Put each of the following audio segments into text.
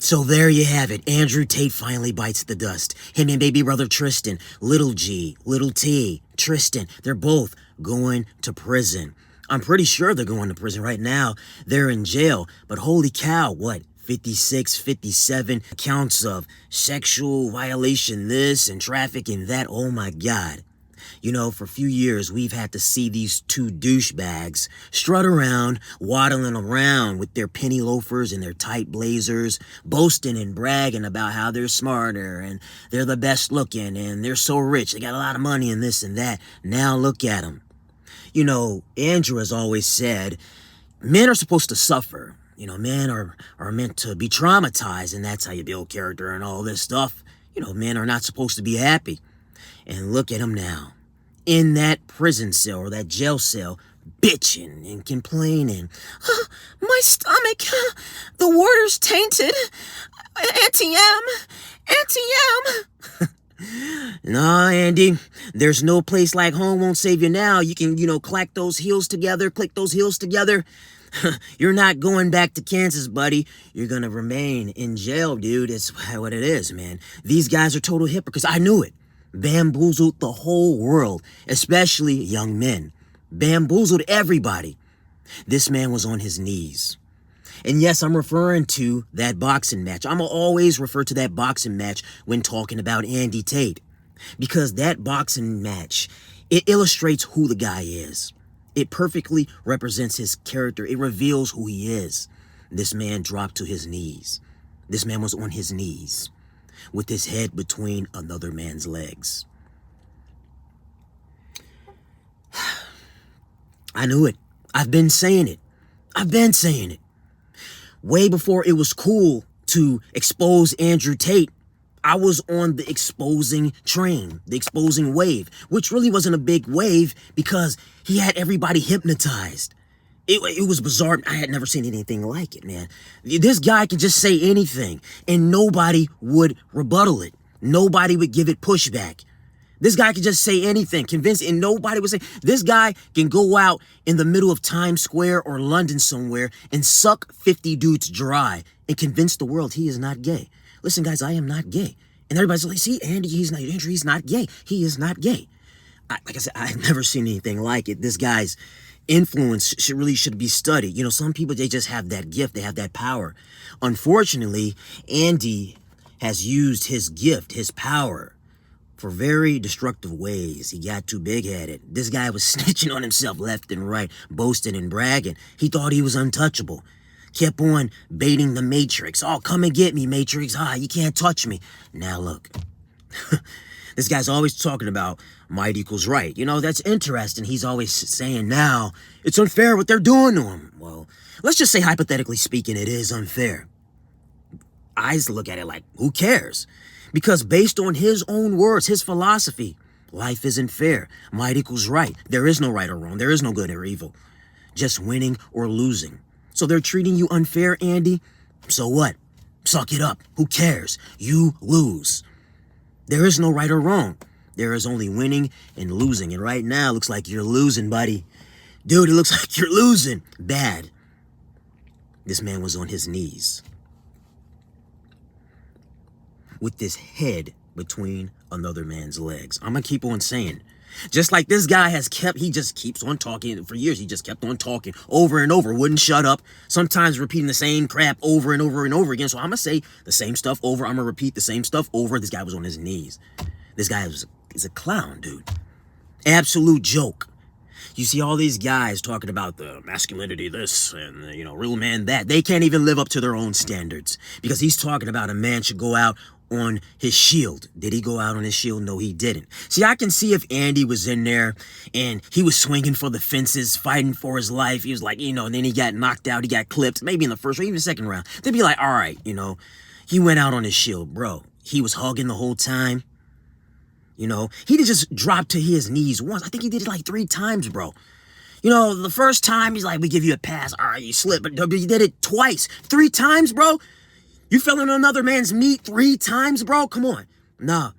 So there you have it. Andrew Tate finally bites the dust. Him and baby brother Tristan, little G, little T, Tristan, they're both going to prison. I'm pretty sure they're going to prison right now. They're in jail. But holy cow, what? 56, 57 counts of sexual violation, this and trafficking that. Oh my God. You know, for a few years, we've had to see these two douchebags strut around, waddling around with their penny loafers and their tight blazers, boasting and bragging about how they're smarter and they're the best looking and they're so rich. They got a lot of money and this and that. Now look at them. You know, Andrew has always said, men are supposed to suffer. You know, men are meant to be traumatized, and that's how you build character and all this stuff. You know, men are not supposed to be happy. And look at him now. In that prison cell or that jail cell, bitching and complaining. My stomach, the water's tainted. Auntie M. Nah, Andy, there's no place like home won't save you now. You can, click those heels together. You're not going back to Kansas, buddy. You're gonna remain in jail, dude. It's what it is, man. These guys are total hypocrites. I knew it. Bamboozled the whole world, especially young men. Bamboozled everybody. This man was on his knees. And yes, I'm referring to that boxing match. I'm always refer to that boxing match when talking about Andy Tate. Because that boxing match, it illustrates who the guy is. It perfectly represents his character. It reveals who he is. This man dropped to his knees. This man was on his knees, with his head between another man's legs. I knew it. I've been saying it. Way before it was cool to expose Andrew Tate, I was on the exposing train, the exposing wave, which really wasn't a big wave because he had everybody hypnotized. It was bizarre. I had never seen anything like it, man. This guy could just say anything and nobody would rebuttal it. Nobody would give it pushback. This guy could just say anything, convince, and nobody would say. This guy can go out in the middle of Times Square or London somewhere and suck 50 dudes dry and convince the world he is not gay. Listen, guys, I am not gay. And everybody's like, see, Andrew, he's not gay. He is not gay. Like I said, I've never seen anything like it. This guy's influence should be studied. You know, some people, they just have that gift. They have that power. Unfortunately, Andy has used his gift, his power, for very destructive ways. He got too big-headed. This guy was snitching on himself left and right, boasting and bragging. He thought he was untouchable. Kept on baiting the Matrix. Oh, come and get me, Matrix. You can't touch me. Now look. This guy's always talking about might equals right. You know, that's interesting. He's always saying now, it's unfair what they're doing to him. Well, let's just say hypothetically speaking, it is unfair. I used to look at it like, who cares? Because based on his own words, his philosophy, life isn't fair. Might equals right. There is no right or wrong. There is no good or evil. Just winning or losing. So they're treating you unfair, Andy? So what? Suck it up. Who cares? You lose. There is no right or wrong. There is only winning and losing. And right now, it looks like you're losing, buddy. Dude, it looks like you're losing. Bad. This man was on his knees, with this head between another man's legs. I'm going to keep on saying. Just like this guy he just keeps on talking. For years, he just kept on talking over and over, wouldn't shut up. Sometimes repeating the same crap over and over and over again. So I'm going to say the same stuff over. I'm going to repeat the same stuff over. This guy was on his knees. This guy is a clown, dude. Absolute joke. You see all these guys talking about the masculinity this and, real man that. They can't even live up to their own standards because he's talking about a man should go out on his shield. Did he go out on his shield? No, he didn't. See, I can see if Andy was in there and he was swinging for the fences, fighting for his life. He was like, and then he got knocked out. He got clipped, maybe in the first or even the second round. They'd be like, all right, he went out on his shield, bro. He was hugging the whole time. He didn't just drop to his knees once. I think he did it like 3 times, bro. The first time, he's like, we give you a pass. All right, you slipped. But he did it twice. 3 times, bro? You fell on another man's meat 3 times, bro? Come on. Nah,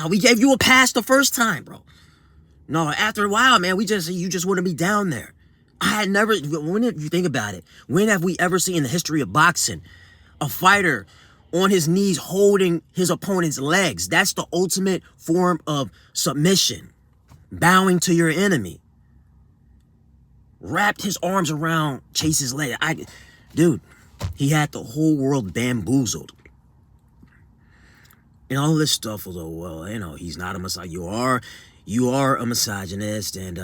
we gave you a pass the first time, bro. No, after a while, man, you just want to be down there. When did you think about it? When have we ever seen in the history of boxing A fighter on his knees holding his opponent's legs. That's the ultimate form of submission. Bowing to your enemy. Wrapped his arms around Chase's leg. Dude, he had the whole world bamboozled. And all this stuff was, oh, well, you know, he's not a misogynist. You are a misogynist. And,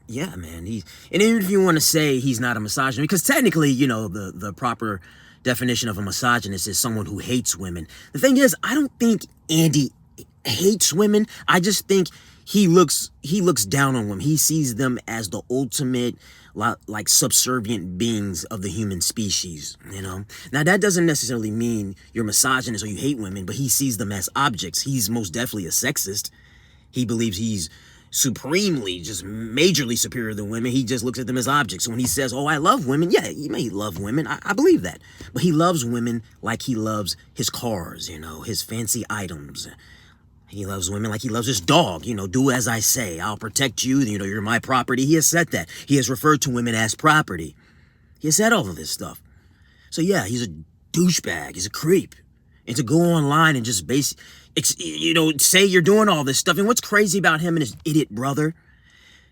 yeah, man. And even if you want to say he's not a misogynist, because technically, you know, the proper definition of a misogynist is someone who hates women. The thing is, I don't think Andy hates women. I just think he looks down on women. He sees them as the ultimate, like, subservient beings of the human species, you know? Now, that doesn't necessarily mean you're misogynist or you hate women, but he sees them as objects. He's most definitely a sexist. He believes he's supremely, just majorly superior than women. He just looks at them as objects. So when he says, oh, I love women, yeah, he may love women. I believe that. But he loves women like he loves his cars, you know, his fancy items. He loves women like he loves his dog. You know, do as I say. I'll protect you. You know, you're my property. He has said that. He has referred to women as property. He has said all of this stuff. So, yeah, he's a douchebag. He's a creep. And to go online and just say you're doing all this stuff. And what's crazy about him and his idiot brother,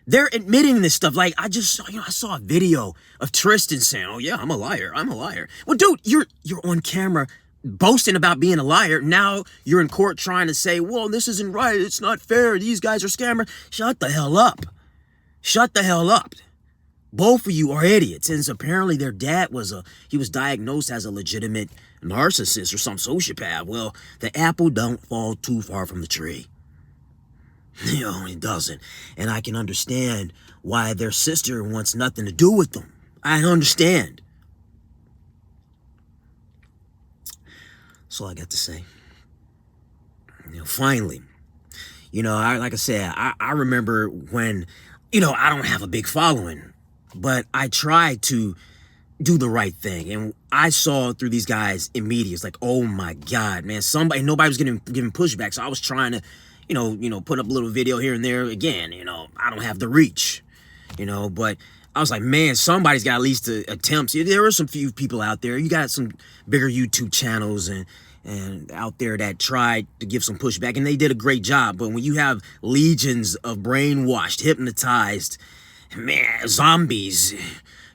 they're admitting this stuff. Like, I saw a video of Tristan saying, oh, yeah, I'm a liar. Well, dude, you're on camera boasting about being a liar. Now you're in court trying to say, well, this isn't right. It's not fair. These guys are scammers. Shut the hell up. Shut the hell up. Both of you are idiots. And apparently their dad was diagnosed as a legitimate narcissist or some sociopath. Well, the apple don't fall too far from the tree. You know, it doesn't. And I can understand why their sister wants nothing to do with them. I understand. That's all I got to say. You know, finally, you know, like I said, I remember when, you know, I don't have a big following, but I tried to do the right thing. And I saw through these guys immediately. It's like, oh my God, man, nobody was giving pushback. So I was trying to, you know, put up a little video here and there. Again, you know, I don't have the reach, you know, but I was like, man, somebody's got at least attempts. There are some few people out there. You got some bigger YouTube channels and out there that tried to give some pushback, and they did a great job. But when you have legions of brainwashed, hypnotized, man, zombies,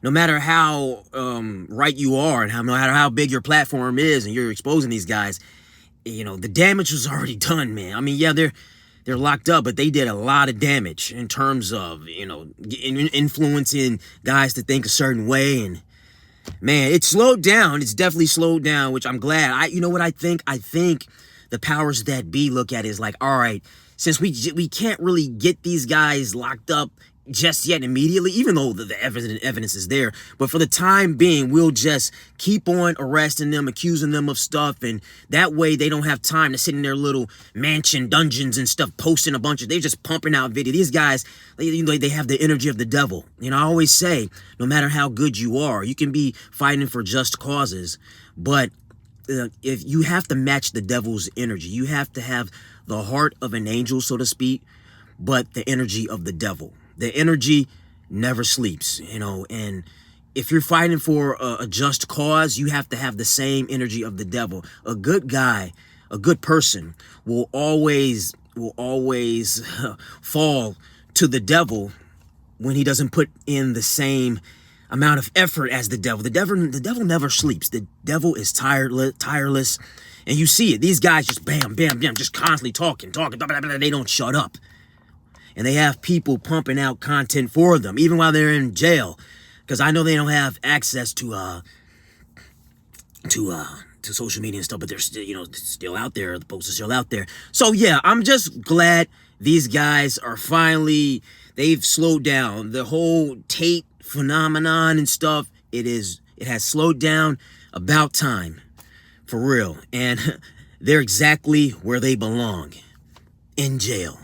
no matter how right you are and no matter how big your platform is and you're exposing these guys, you know, the damage was already done, man. I mean, yeah, they're locked up, but they did a lot of damage in terms of, you know, influencing guys to think a certain way. And man, it slowed down. It's definitely slowed down, which I'm glad. You know what I think? I think the powers that be look at it is like, all right, since we can't really get these guys locked up just yet immediately, even though the evidence is there, but for the time being, we'll just keep on arresting them, accusing them of stuff, and that way they don't have time to sit in their little mansion dungeons and stuff, posting a bunch of, they're just pumping out video. These guys, they have the energy of the devil. You know, I always say, no matter how good you are, you can be fighting for just causes, but if you have to match the devil's energy, you have to have the heart of an angel, so to speak, but the energy of the devil. The energy never sleeps, you know, and if you're fighting for a just cause, you have to have the same energy of the devil. A good guy, a good person will always fall to the devil when he doesn't put in the same amount of effort as the devil. The devil never sleeps. The devil is tireless, and you see it. These guys just bam, bam, bam, just constantly talking. They don't shut up. And they have people pumping out content for them, even while they're in jail. Because I know they don't have access to social media and stuff, but they're still, you know, still out there. The posts are still out there. So yeah, I'm just glad these guys are finally, they've slowed down. The whole Tate phenomenon and stuff, it has slowed down. About time. For real. And they're exactly where they belong. In jail.